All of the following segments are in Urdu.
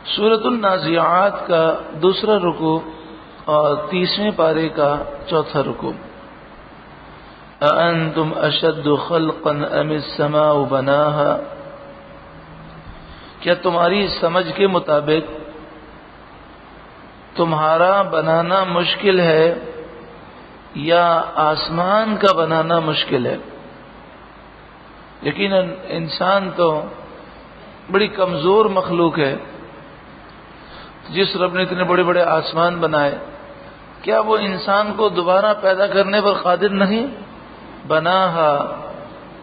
سورۃ النازعات کا دوسرا رکوع اور 30ویں پارے کا چوتھا رکوع۔ اَأَنتُمْ أَشَدُّ خَلْقًا أَمِ السَّمَاءُ بَنَاهَا، کیا تمہاری سمجھ کے مطابق تمہارا بنانا مشکل ہے یا آسمان کا بنانا مشکل ہے؟ یقیناً انسان تو بڑی کمزور مخلوق ہے۔ جس رب نے اتنے بڑے بڑے آسمان بنائے، کیا وہ انسان کو دوبارہ پیدا کرنے پر قادر نہیں؟ بناہا،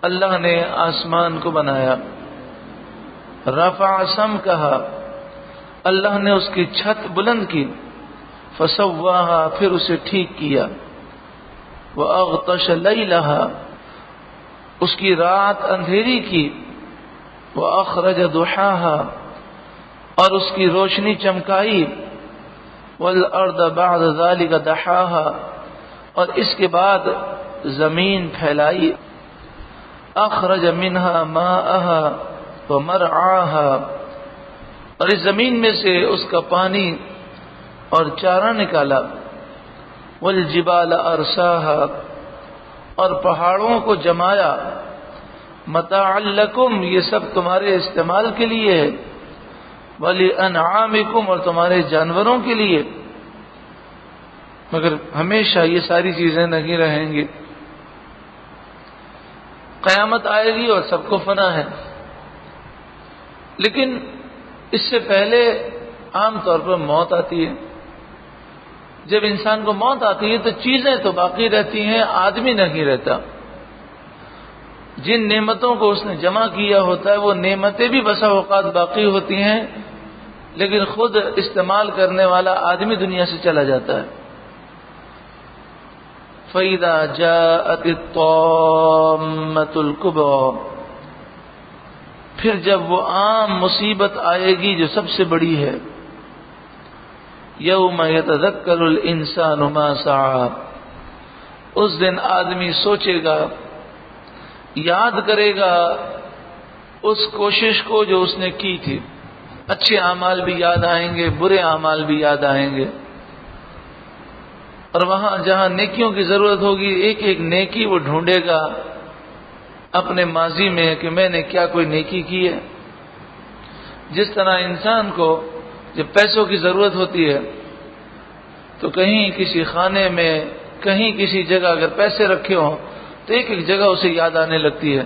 اللہ نے آسمان کو بنایا۔ رفع سمکہا، اللہ نے اس کی چھت بلند کی۔ فسواہا، پھر اسے ٹھیک کیا۔ وَأَغْطَشَ لَيْلَهَا، اس کی رات اندھیری کی۔ وَأَخْرَجَ ضُحَاهَا، اور اس کی روشنی چمکائی۔ وَالْأَرْضَ بَعْدَ ذَلِكَ دَحَاهَا، اور اس کے بعد زمین پھیلائی۔ أَخْرَجَ مِنْهَا مَاءَهَا وَمَرْعَاهَا، اور اس زمین میں سے اس کا پانی اور چارہ نکالا۔ وَالْجِبَالَ أَرْسَاهَا، اور پہاڑوں کو جمایا۔ مَتَاعًا لَكُمْ، یہ سب تمہارے استعمال کے لیے ہے۔ وَلِأَنْعَامِكُمْ، اور تمہارے جانوروں کے لیے۔ مگر ہمیشہ یہ ساری چیزیں نہیں رہیں گی، قیامت آئے گی اور سب کو فنا ہے۔ لیکن اس سے پہلے عام طور پر موت آتی ہے۔ جب انسان کو موت آتی ہے تو چیزیں تو باقی رہتی ہیں، آدمی نہیں رہتا۔ جن نعمتوں کو اس نے جمع کیا ہوتا ہے وہ نعمتیں بھی بسا اوقات باقی ہوتی ہیں، لیکن خود استعمال کرنے والا آدمی دنیا سے چلا جاتا ہے۔ فَإِذَا جَاءَتِ الطَّامَّةُ الْكُبْرَى، پھر جب وہ عام مصیبت آئے گی جو سب سے بڑی ہے۔ یوم یتذکر الانسان ما سعی، اس دن آدمی سوچے گا، یاد کرے گا اس کوشش کو جو اس نے کی تھی۔ اچھے اعمال بھی یاد آئیں گے، برے اعمال بھی یاد آئیں گے، اور وہاں جہاں نیکیوں کی ضرورت ہوگی ایک ایک نیکی وہ ڈھونڈے گا اپنے ماضی میں کہ میں نے کیا کوئی نیکی کی ہے۔ جس طرح انسان کو جب پیسوں کی ضرورت ہوتی ہے تو کہیں کسی خانے میں، کہیں کسی جگہ اگر پیسے رکھے ہوں تو ایک ایک جگہ اسے یاد آنے لگتی ہے۔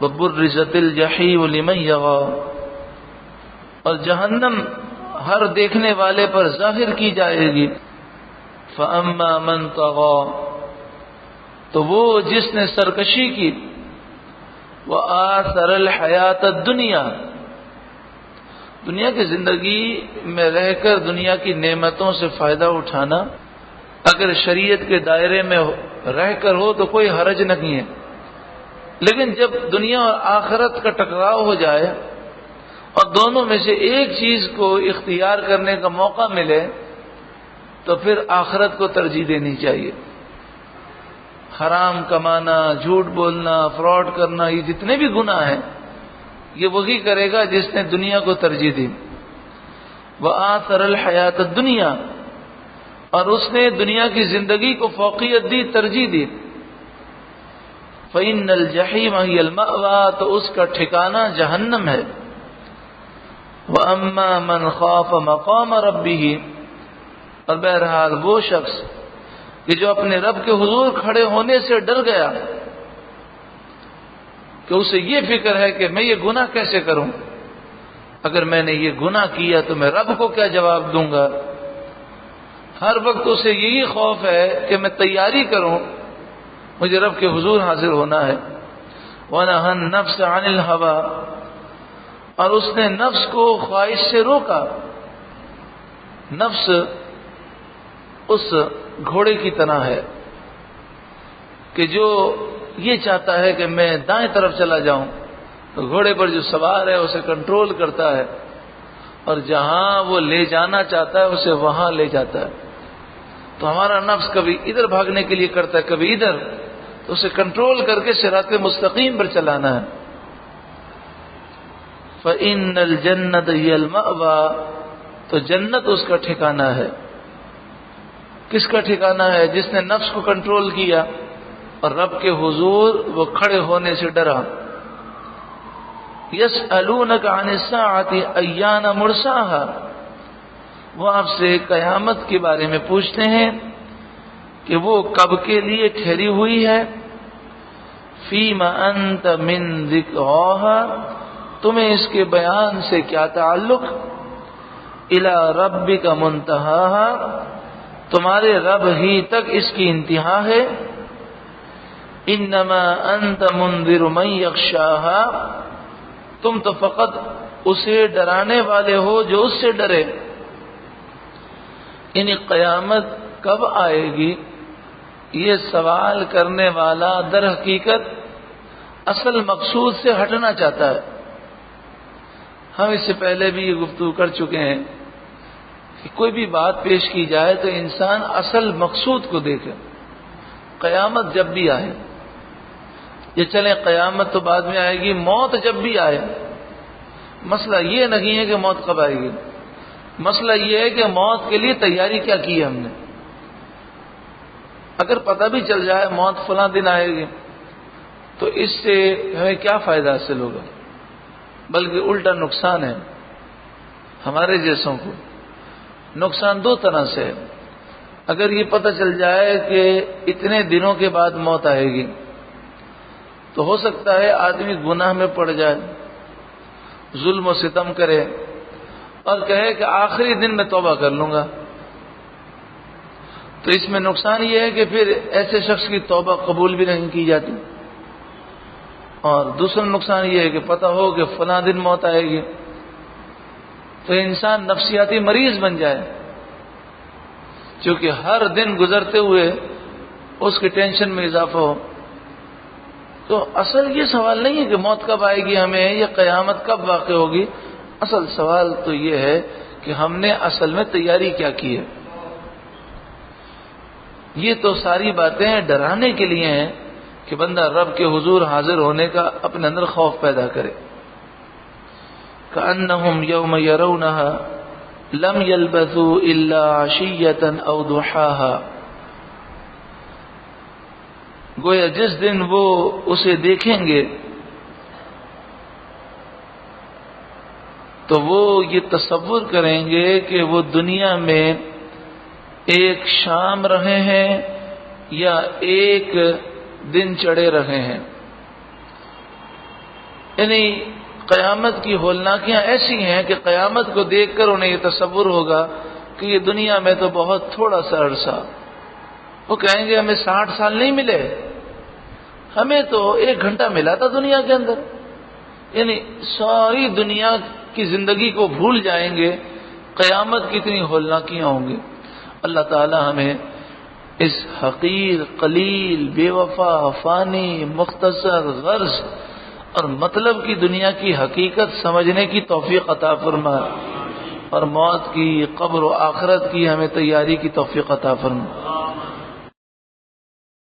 وَبُرِّزَتِ الْجَحِيمُ لِمَنْ يَرَىٰ، اور جہنم ہر دیکھنے والے پر ظاہر کی جائے گی۔ فَأَمَّا مَنْ طَغَىٰ، تو وہ جس نے سرکشی کی۔ وَآثَرَ الْحَيَاةَ الدُّنْيَا، دنیا کی زندگی میں رہ کر دنیا کی نعمتوں سے فائدہ اٹھانا اگر شریعت کے دائرے میں رہ کر ہو تو کوئی حرج نہیں ہے، لیکن جب دنیا اور آخرت کا ٹکراؤ ہو جائے اور دونوں میں سے ایک چیز کو اختیار کرنے کا موقع ملے تو پھر آخرت کو ترجیح دینی چاہیے۔ حرام کمانا، جھوٹ بولنا، فراڈ کرنا، یہ جتنے بھی گناہ ہیں یہ وہی کرے گا جس نے دنیا کو ترجیح دی۔ وَآثَرَ الْحَيَاةَ الدُّنْيَا، اور اس نے دنیا کی زندگی کو فوقیت دی، ترجیح دی۔ فَإِنَّ الْجَحِيمَ هِيَ الْمَأْوَىٰ، تو اس کا ٹھکانہ جہنم ہے۔ وَأَمَّا مَنْ خَافَ مَقَامَ رَبِّهِ، اور بہرحال وہ شخص کہ جو اپنے رب کے حضور کھڑے ہونے سے ڈر گیا کہ اسے یہ فکر ہے کہ میں یہ گناہ کیسے کروں، اگر میں نے یہ گناہ کیا تو میں رب کو کیا جواب دوں گا۔ ہر وقت اسے یہی خوف ہے کہ میں تیاری کروں، مجھے رب کے حضور حاضر ہونا ہے۔ وَنَهَى النَّفْسَ عَنِ الْهَوَىٰ، اور اس نے نفس کو خواہش سے روکا۔ نفس اس گھوڑے کی طرح ہے کہ جو یہ چاہتا ہے کہ میں دائیں طرف چلا جاؤں، تو گھوڑے پر جو سوار ہے اسے کنٹرول کرتا ہے اور جہاں وہ لے جانا چاہتا ہے اسے وہاں لے جاتا ہے۔ تو ہمارا نفس کبھی ادھر بھاگنے کے لیے کرتا ہے، کبھی ادھر، تو اسے کنٹرول کر کے صراط مستقیم پر چلانا ہے۔ فإن الجنت هي المأوى، تو جنت اس کا ٹھکانہ ہے۔ کس کا ٹھکانہ ہے؟ جس نے نفس کو کنٹرول کیا اور رب کے حضور وہ کھڑے ہونے سے ڈرا۔ یسألونک عن الساعۃ ایان مرساہا، وہ آپ سے قیامت کے بارے میں پوچھتے ہیں کہ وہ کب کے لیے ٹھہری ہوئی ہے۔ فیم انت من ذکرہا، تمہیں اس کے بیان سے کیا تعلق؟ الی ربک منتہاہا، تمہارے رب ہی تک اس کی انتہا ہے۔ انما انت منذر من یخشاہا، تم تو فقط اسے ڈرانے والے ہو جو اس سے ڈرے۔ یعنی قیامت کب آئے گی، یہ سوال کرنے والا در حقیقت اصل مقصود سے ہٹنا چاہتا ہے۔ ہم اس سے پہلے بھی یہ گفتگو کر چکے ہیں کہ کوئی بھی بات پیش کی جائے تو انسان اصل مقصود کو دیکھے۔ قیامت جب بھی آئے، یہ چلیں قیامت تو بعد میں آئے گی، موت جب بھی آئے، مسئلہ یہ نہیں ہے کہ موت کب آئے گی، مسئلہ یہ ہے کہ موت کے لیے تیاری کیا کی ہے ہم نے۔ اگر پتہ بھی چل جائے موت فلاں دن آئے گی تو اس سے ہمیں کیا فائدہ حاصل ہوگا؟ بلکہ الٹا نقصان ہے ہمارے جیسوں کو۔ نقصان دو طرح سے ہے۔ اگر یہ پتہ چل جائے کہ اتنے دنوں کے بعد موت آئے گی تو ہو سکتا ہے آدمی گناہ میں پڑ جائے، ظلم و ستم کرے اور کہے کہ آخری دن میں توبہ کر لوں گا، تو اس میں نقصان یہ ہے کہ پھر ایسے شخص کی توبہ قبول بھی نہیں کی جاتی۔ اور دوسرا نقصان یہ ہے کہ پتہ ہو کہ فلاں دن موت آئے گی تو انسان نفسیاتی مریض بن جائے، کیونکہ ہر دن گزرتے ہوئے اس کی ٹینشن میں اضافہ ہو۔ تو اصل یہ سوال نہیں ہے کہ موت کب آئے گی ہمیں یا قیامت کب واقع ہوگی، اصل سوال تو یہ ہے کہ ہم نے اصل میں تیاری کیا کی ہے۔ یہ تو ساری باتیں ڈرانے کے لیے ہیں کہ بندہ رب کے حضور حاضر ہونے کا اپنے اندر خوف پیدا کرے۔ کأنہم یوم یرونہا لم یلبثوا الا عشیۃ او ضحاہا، گویا جس دن وہ اسے دیکھیں گے تو وہ یہ تصور کریں گے کہ وہ دنیا میں ایک شام رہے ہیں یا ایک دن چڑھے رہے ہیں۔ یعنی قیامت کی ہولناکیاں ایسی ہیں کہ قیامت کو دیکھ کر انہیں یہ تصور ہوگا کہ یہ دنیا میں تو بہت تھوڑا سا عرصہ، وہ کہیں گے ہمیں 60 سال نہیں ملے، ہمیں تو 1 گھنٹہ ملا تھا دنیا کے اندر۔ یعنی ساری دنیا کی زندگی کو بھول جائیں گے، قیامت کی اتنی ہولناکیاں ہوں گی۔ اللہ تعالی ہمیں اس حقیر، قلیل، بے وفا، فانی، مختصر، غرض اور مطلب کی دنیا کی حقیقت سمجھنے کی توفیق عطا فرمائے، اور موت کی، قبر و آخرت کی ہمیں تیاری کی توفیق عطا فرمائے۔